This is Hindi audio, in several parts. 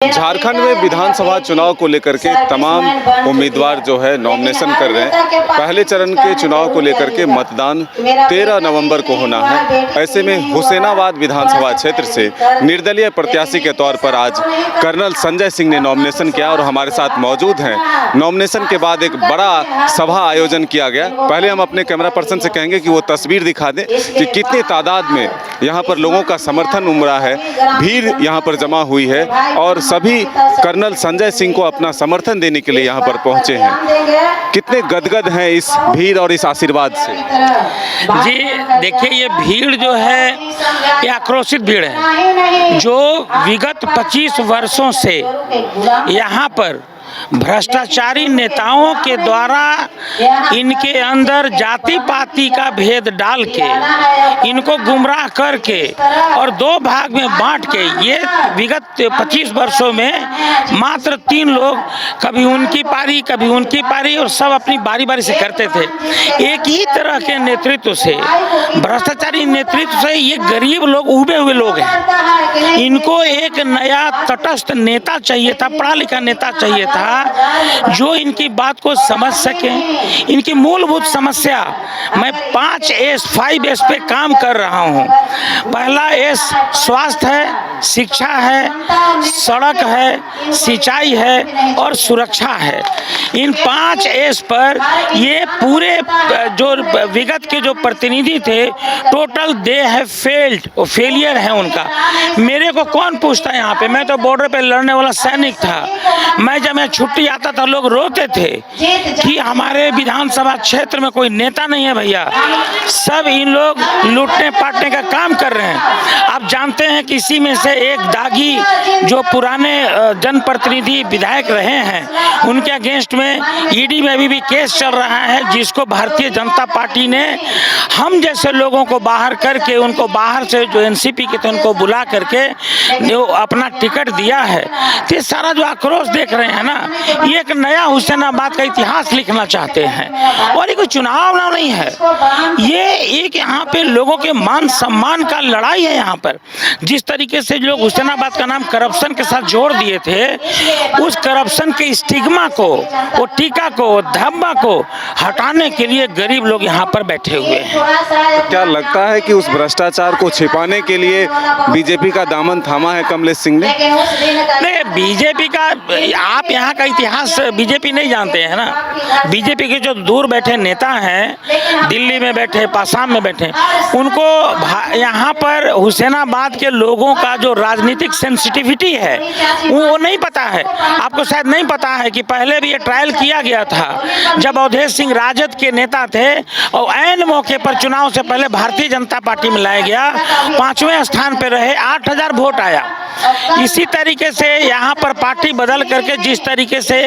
झारखंड में विधानसभा चुनाव को लेकर के तमाम उम्मीदवार जो है नॉमिनेशन कर रहे हैं। पहले चरण के चुनाव को लेकर के मतदान 13 नवंबर को होना है। ऐसे में हुसैनाबाद विधानसभा क्षेत्र से निर्दलीय प्रत्याशी के तौर पर आज कर्नल संजय सिंह ने नॉमिनेशन किया और हमारे साथ मौजूद हैं। नॉमिनेशन के बाद एक बड़ा सभा आयोजन किया गया। पहले हम अपने कैमरा पर्सन से कहेंगे कि वो तस्वीर दिखा दें कि कितनी तादाद में यहाँ पर लोगों का समर्थन उमड़ा है, भीड़ यहाँ पर जमा हुई है और सभी कर्नल संजय सिंह को अपना समर्थन देने के लिए यहाँ पर पहुँचे हैं। कितने गदगद हैं इस भीड़ और इस आशीर्वाद से? जी देखिए, ये भीड़ जो है ये आक्रोशित भीड़ है जो विगत 25 वर्षों से यहाँ पर भ्रष्टाचारी नेताओं के द्वारा इनके अंदर जाति पाति का भेद डाल के इनको गुमराह करके और दो भाग में बांट के ये विगत 25 वर्षों में मात्र 3 लोग, कभी उनकी पारी और सब अपनी बारी बारी से करते थे। एक ही तरह के नेतृत्व से, भ्रष्टाचारी नेतृत्व से ये गरीब लोग, उबे हुए लोग हैं। इनको एक नया तटस्थ नेता चाहिए था, पढ़ा लिखा नेता चाहिए था जो इनकी बात को समझ सके। इनकी मूलभूत समस्या, मैं 5 एस पे काम कर रहा हूँ। पहला एस स्वास्थ्य है, शिक्षा है, सड़क है, सिंचाई है और सुरक्षा है। इन 5 एस पर ये पूरे जो विगत के जो प्रतिनिधि थे टोटल दे है फेल्ड, वो फेलियर है उनका। मेरे को कौन पूछता है यहाँ पे? मैं तो बॉर्डर पे लड़ने वाला सैनिक था। मैं जब मैं छुट्टी आता था लोग रोते थे कि हमारे विधानसभा क्षेत्र में कोई नेता नहीं है। भैया, सब इन लोग लूटने पाटने का काम कर रहे हैं। आप जानते हैं कि इसी में से एक दागी जो पुराने जनप्रतिनिधि विधायक रहे हैं उनके अगेंस्ट में ईडी में अभी भी केस चल रहा है, जिसको भारतीय जनता पार्टी ने हम जैसे लोगों को बाहर करके, उनको बाहर से जो एनसीपी के थे उनको बुला करके अपना टिकट दिया है। तो ये सारा जो आक्रोश देख रहे हैं ना, ये एक नया हुसैनाबाद का इतिहास लिखना चाहते हैं। और ये कोई चुनाव नहीं है, ये एक यहाँ पे लोगों के मान सम्मान का लड़ाई है। यहाँ पर जिस तरीके से लोग हुसैनाबाद का नाम करप्शन के साथ जोड़ दिए थे, उस करप्शन के स्टिग्मा को, वो टीका को, धब्बा को हटाने के लिए गरीब लोग यहाँ पर बैठे हुए हैं। क्या लगता है कि उस भ्रष्टाचार को छिपाने के लिए बीजेपी का दामन थामा है कमलेश सिंह ने? नहीं, बीजेपी का, आप यहाँ का इतिहास बीजेपी नहीं जानते हैं ना। बीजेपी के जो दूर बैठे नेता हैं, दिल्ली में बैठे, पासाम में बैठे, उनको यहाँ पर हुसैनाबाद के लोगों का जो राजनीतिक सेंसिटिविटी है वो नहीं पता है। आपको शायद नहीं पता है कि पहले भी ये ट्रायल किया गया था जब अवधेश सिंह राजद के नेता थे और ऐन मौके पर चुनाव से पहले भारतीय जनता पार्टी में लाया गया, 5वें स्थान पर रहे, 8000 वोट आया। इसी तरीके से यहाँ पर पार्टी बदल करके जिस तरीके से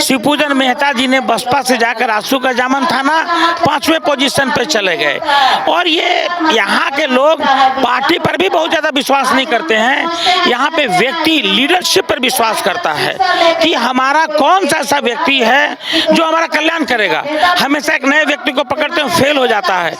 शिवपूजन मेहता जी ने बसपा से जाकर आंसू का जामन थाना 5वें पोजीशन पे चले गए। और ये यहाँ के लोग पार्टी पर भी बहुत ज़्यादा विश्वास नहीं करते हैं, यहाँ पे व्यक्ति लीडरशिप पर विश्वास करता है कि हमारा कौन सा ऐसा व्यक्ति है जो हमारा कल्याण करेगा। हमेशा एक नए व्यक्ति को पकड़ते हुए फेल हो जाता है।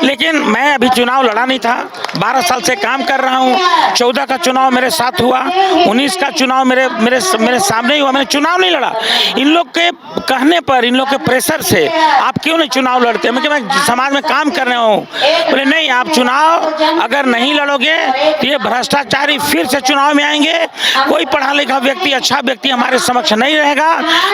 लेकिन मैं अभी चुनाव लड़ा नहीं था, 12 साल से काम कर रहा हूँ। 14 का चुनाव मेरे साथ हुआ, 19 का चुनाव मेरे सामने ही हुआ। मैंने चुनाव नहीं लड़ा। इन लोग के कहने पर, इन लोग के प्रेशर से आप क्यों नहीं चुनाव लड़ते? मैं समाज में काम कर रहा हूँ। बोले नहीं, आप चुनाव अगर नहीं लड़ोगे तो ये भ्रष्टाचारी फिर से चुनाव में आएंगे। कोई पढ़ा लिखा व्यक्ति, अच्छा व्यक्ति हमारे समक्ष नहीं रहेगा,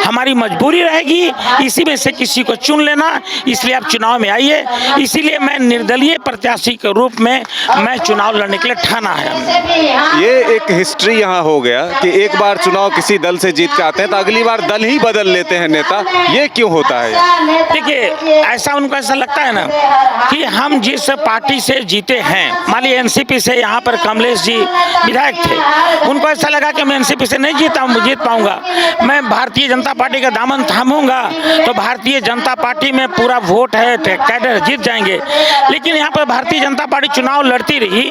हमारी मजबूरी रहेगी इसी में से किसी को चुन लेना, इसलिए आप चुनाव में आइए। इसीलिए मैं निर्दलीय प्रत्याशी के रूप में मैं चुनाव लड़ने के लिए ठाना है। ये एक हिस्ट्री यहाँ हो गया कि एक बार चुनाव किसी दल से जीत के आते हैं तो अगली बार दल ही बदल लेते हैं नेता। ये क्यों होता है? देखिए, ऐसा उनको ऐसा लगता है ना कि हम जिस पार्टी से जीते हैं, मान लीजिए एनसीपी से यहाँ पर कमलेश जी विधायक थे, उनको ऐसा लगा कि मैं एनसीपी से नहीं जीत पाऊंगा, मैं भारतीय जनता पार्टी का दामन थामूंगा तो भारतीय जनता पार्टी में पूरा वोट है, कैडर जीत जाएंगे। लेकिन यहाँ पर भारतीय जनता पार्टी चुनाव लड़ती रही।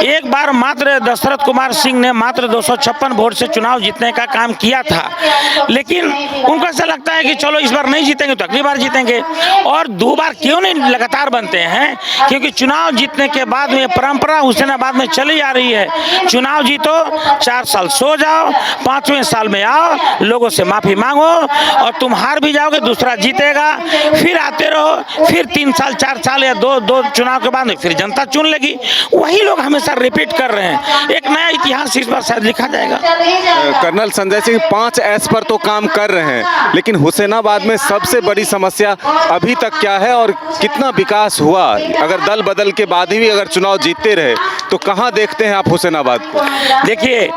एक बार मात्र दशरथ कुमार सिंह ने मात्र 256 वोट से चुनाव जीतने का काम किया था। लेकिन उनको ऐसा लगता है कि चलो इस बार नहीं जीतेंगे तो अगली बार जीतेंगे। और 2 बार क्यों नहीं लगातार बनते हैं? क्योंकि चुनाव जीतने के बाद में परंपरा हुसैनाबाद में चली आ रही है, चुनाव जीतो 4 साल सो जाओ, 5वें साल में आओ, लोगों से माफी मांगो और तुम हार भी जाओगे, दूसरा जीतेगा, फिर आते रहो, फिर 3 साल 4 साल या दो चुनाव के बाद में फिर जनता चुन लेगी। वही लोग हमेशा रिपीट कर रहे हैं। एक नया इतिहास इस बार शायद लिखा जाएगा। कर्नल संजय सिंह 5S पर तो काम कर रहे हैं, लेकिन हुसैनाबाद में सबसे बड़ी समस्या अभी तक क्या है और कितना विकास हुआ? अगर दल बदल के बाद ही अगर चुनाव जीतते रहे तो कहाँ देखते हैं आप हुसैनाबाद को? देखिए,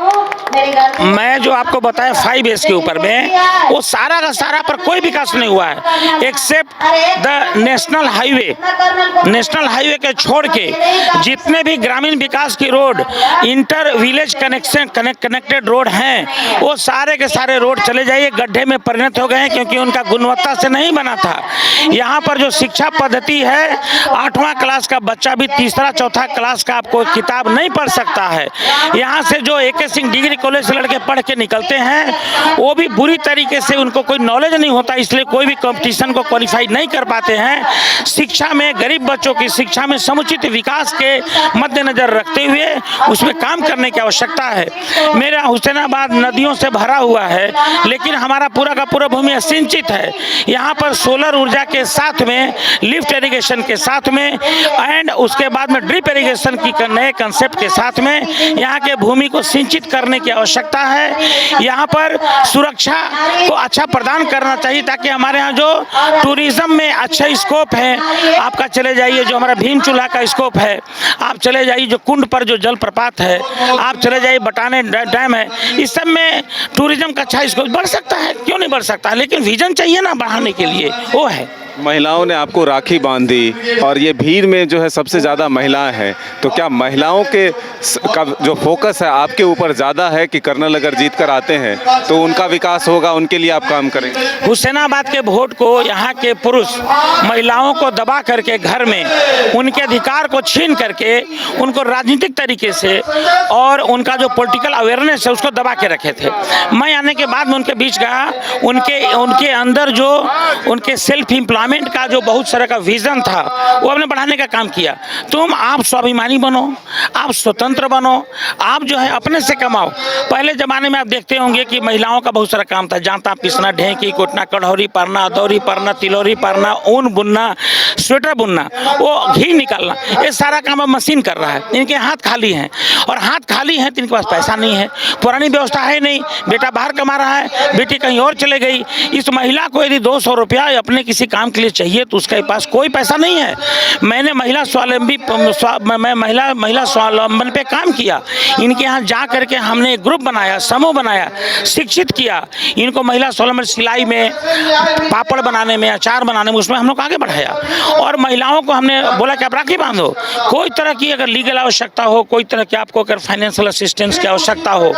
मैं जो आपको बताया 5S के ऊपर में, वो सारा का सारा पर कोई विकास नहीं हुआ है एक्सेप्ट द नेशनल हाईवे के छोड़ के जितने भी ग्रामीण विकास की road, inter village connected road हैं, वो सारे के सारे रोड चले जाइए गड्ढे में परिणत हो गए हैं, क्योंकि उनका गुणवत्ता से नहीं बना था। यहाँ पर जो शिक्षा पद्धति है, 8वां क्लास का बच्चा भी 3रा 4था क्लास का आपको किताब नहीं पढ़ सकता है। यहाँ से जो AK सिंह डिग्री कॉलेज से लड़के पढ़ के निकलते हैं, वो भी बुरी तरीके से उनको कोई नॉलेज नहीं होता, इसलिए कोई भी कंपटीशन को क्वालिफाई नहीं कर पाते हैं। शिक्षा में, गरीब बच्चों की शिक्षा में समुचित विकास के मद्देनजर रखते हुए उसमें काम करने की आवश्यकता है। मेरा हुसैनाबाद नदियों से भरा हुआ है, लेकिन हमारा पूरा का पूरा भूमि असिंचित है। यहाँ पर सोलर ऊर्जा के साथ में, लिफ्ट इरिगेशन के साथ में एंड उसके बाद में ड्रिप इरिगेशन की नए कंसेप्ट के साथ में यहाँ के भूमि को सिंचित करने की आवश्यकता है। यहाँ पर सुरक्षा को अच्छा प्रदान करना चाहिए, ताकि हमारे यहाँ जो टूरिज्म में अच्छा स्कोप है, आपका चले जाइए जो हमारा भीम चूल्हा का स्कोप है, आप चले जाइए जो कुंड पर जो जलप्रपात है, आप चले जाइए बटाने डैम है, इस सब में टूरिज्म का अच्छा स्कोप बढ़ सकता है। क्यों नहीं बढ़ सकता? लेकिन विजन चाहिए ना बढ़ाने के लिए, वो है। महिलाओं ने आपको राखी बांधी और ये भीड़ में जो है सबसे ज़्यादा महिलाएं हैं, तो क्या महिलाओं के का जो फोकस है आपके ऊपर ज़्यादा है कि कर्नल अगर जीत कर आते हैं तो उनका विकास होगा, उनके लिए आप काम करेंगे? हुसैनाबाद के वोट को यहाँ के पुरुष महिलाओं को दबा करके घर में उनके अधिकार को छीन करके उनको राजनीतिक तरीके से और उनका जो पॉलिटिकल अवेयरनेस है उसको दबा के रखे थे। मैं आने के बाद में उनके बीच गया, उनके अंदर जो उनके सेल्फ एम्प्लॉयमेंट का जो बहुत सारा का विजन था वो हमने बढ़ाने का काम किया। आप स्वाभिमानी बनो, आप स्वतंत्र बनो, आप जो है अपने से कमाओ। पहले ज़माने में आप देखते होंगे कि महिलाओं का बहुत सारा काम था, जांता पीसना, ढेंकी कुटना, कढ़ौरी परना, अदौरी परना, तिलौरी परना, ऊन बुनना, स्वेटर बुनना, वो घी निकालना, ये सारा काम अब मशीन कर रहा है। इनके हाथ खाली हैं, और हाथ खाली हैं तो इनके पास पैसा नहीं है, पुरानी व्यवस्था है नहीं, बेटा बाहर कमा रहा है, बेटी कहीं और चले गई। इस महिला को यदि 200 रुपया अपने किसी काम के लिए चाहिए तो उसके पास कोई पैसा नहीं है। मैंने महिला स्वावलंबन पे काम किया। इनके यहाँ जा करके हमने एक ग्रुप बनाया, समूह बनाया, शिक्षित किया इनको महिला स्वावलंबन, सिलाई में, पापड़ बनाने में, अचार बनाने में, उसमें हम लोग आगे बढ़ाया। और महिलाओं को हमने बोला कि आप राखी बांधो, कोई तरह की अगर लीगल आवश्यकता हो, कोई तरह की आपको अगर फाइनेंशियल असिस्टेंस की आवश्यकता हो,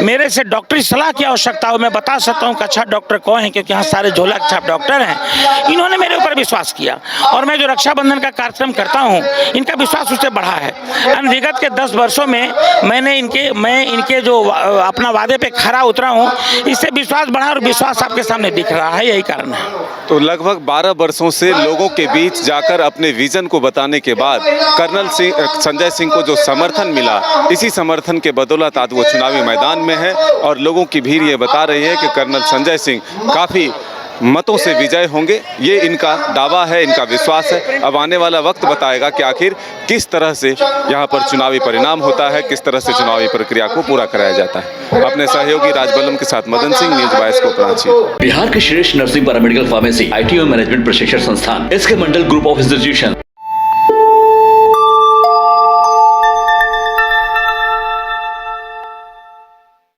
मेरे से डॉक्टरी सलाह की आवश्यकता हो, मैं बता सकता हूँ कि अच्छा डॉक्टर कौन है, क्योंकि यहाँ सारे झोला छाप डॉक्टर हैं। इन्होंने मेरे ऊपर विश्वास किया और मैं जो रक्षाबंधन का कार्यक्रम करता हूँ, इनका विश्वास उससे बढ़ा है। विगत के 10 वर्षों में मैं इनके जो अपना वादे पे खरा उतरा हूँ, इससे विश्वास बढ़ा और विश्वास आपके सामने दिख रहा है, यही कारण है। तो लगभग 12 वर्षों से लोगों के बीच जाकर अपने विजन को बताने के बाद कर्नल संजय सिंह को जो समर्थन मिला, इसी समर्थन के बदौलत आज वो चुनावी मैदान में है और लोगों की भीड़ ये बता रही है कि कर्नल संजय सिंह काफ़ी मतों से विजय होंगे। ये इनका दावा है, इनका विश्वास है। अब आने वाला वक्त बताएगा कि आखिर किस तरह से यहाँ पर चुनावी परिणाम होता है, किस तरह से चुनावी प्रक्रिया को पूरा कराया जाता है। अपने सहयोगी राजबल्लम के साथ मदन सिंह, न्यूज़ 22 को कराची। बिहार के श्रेष्ठ nursing paramedical pharmacy, ITO management प्रशिक्षण संस्थान, SK Mandal group of institution